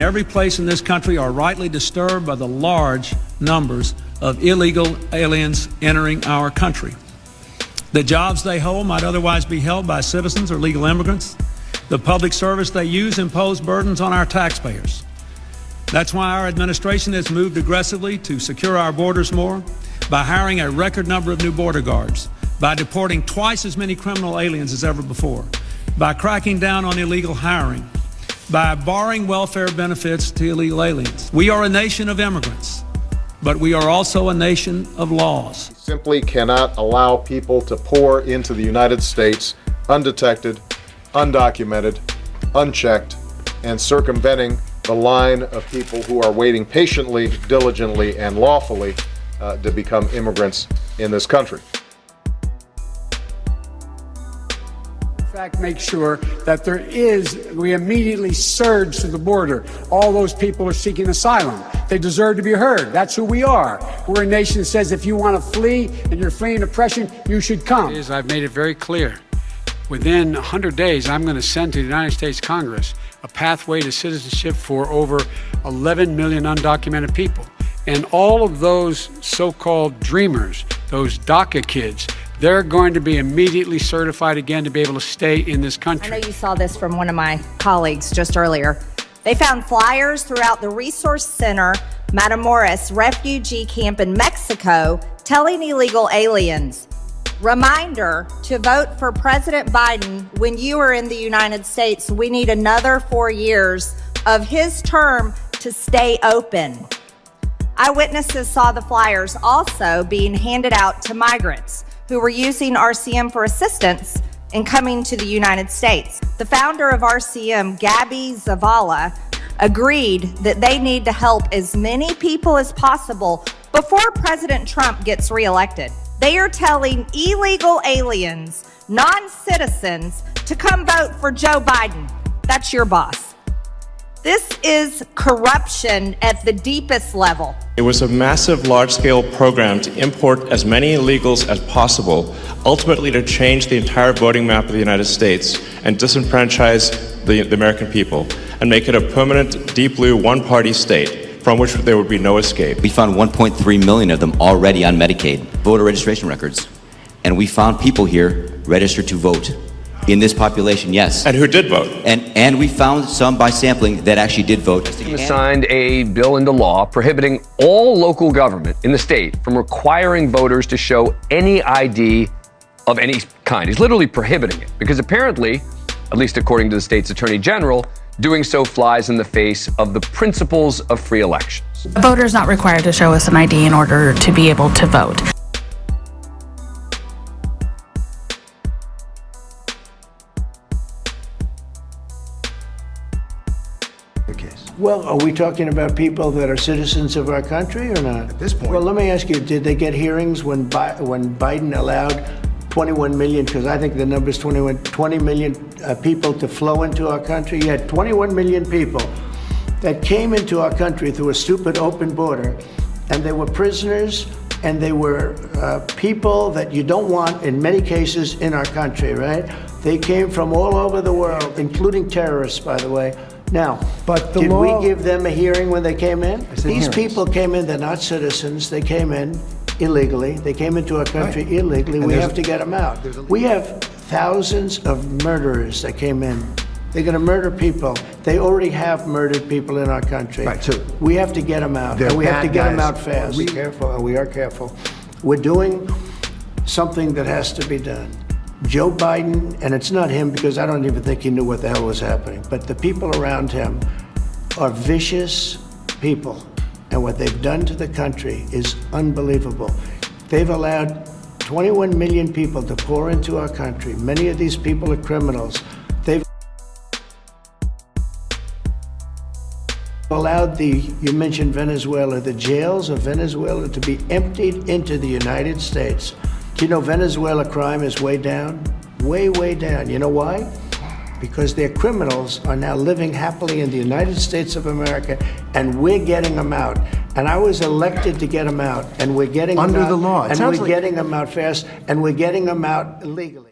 Every place in this country are rightly disturbed by the large numbers of illegal aliens entering our country. The jobs they hold might otherwise be held by citizens or legal immigrants. The public service they use impose burdens on our taxpayers. That's why our administration has moved aggressively to secure our borders more, by hiring a record number of new border guards, by deporting twice as many criminal aliens as ever before, by cracking down on illegal hiring, by barring welfare benefits to illegal aliens. We are a nation of immigrants, but we are also a nation of laws. We simply cannot allow people to pour into the United States undetected, undocumented, unchecked, and circumventing the line of people who are waiting patiently, diligently, and lawfully to become immigrants in this country. In fact, make sure that we immediately surge to the border. All those people are seeking asylum. They deserve to be heard. That's who we are. We're a nation that says if you want to flee and you're fleeing oppression, you should come. I've made it very clear. Within 100 days, I'm going to send to the United States Congress a pathway to citizenship for over 11 million undocumented people. And all of those so-called dreamers, those DACA kids, they're going to be immediately certified again to be able to stay in this country. I know you saw this from one of my colleagues just earlier. They found flyers throughout the Resource Center Matamoros refugee camp in Mexico telling illegal aliens, reminder to vote for President Biden when you are in the United States. We need another 4 years of his term to stay open. Eyewitnesses saw the flyers also being handed out to migrants who were using RCM for assistance in coming to the United States. The founder of RCM, Gabby Zavala, agreed that they need to help as many people as possible before President Trump gets reelected. They are telling illegal aliens, non-citizens, to come vote for Joe Biden. That's your boss. This is corruption at the deepest level. It was a massive, large-scale program to import as many illegals as possible, ultimately to change the entire voting map of the United States and disenfranchise the American people and make it a permanent, deep blue, one-party state from which there would be no escape. We found 1.3 million of them already on Medicaid, voter registration records. And we found people here registered to vote. In this population, yes. And who did vote. And we found some by sampling that actually did vote. He signed a bill into law prohibiting all local government in the state from requiring voters to show any ID of any kind. He's literally prohibiting it because apparently, at least according to the state's attorney general, doing so flies in the face of the principles of free elections. A voter is not required to show us an ID in order to be able to vote. Well, are we talking about people that are citizens of our country or not? At this point. Well, let me ask you, did they get hearings when Biden allowed 21 million, because I think the number is 20 million people to flow into our country? You had 21 million people that came into our country through a stupid open border, and they were prisoners, and they were people that you don't want, in many cases, in our country, right? They came from all over the world, including terrorists, by the way. Now, but did we give them a hearing when they came in? These people came in, they're not citizens, they came in illegally, they came into our country illegally, we have to get them out. We have thousands of murderers that came in. They're gonna murder people. They already have murdered people in our country. Right, so we have to get them out, and we have to get them out fast. We are careful. We're doing something that has to be done. Joe Biden, and it's not him because I don't even think he knew what the hell was happening, but the people around him are vicious people. And what they've done to the country is unbelievable. They've allowed 21 million people to pour into our country. Many of these people are criminals. They've allowed you mentioned Venezuela, the jails of Venezuela to be emptied into the United States. Do you know Venezuela crime is way down? Way down. You know why? Because their criminals are now living happily in the United States of America, and we're getting them out. And I was elected to get them out, and we're getting them out. Under the law. And we're getting them out fast, and we're getting them out legally.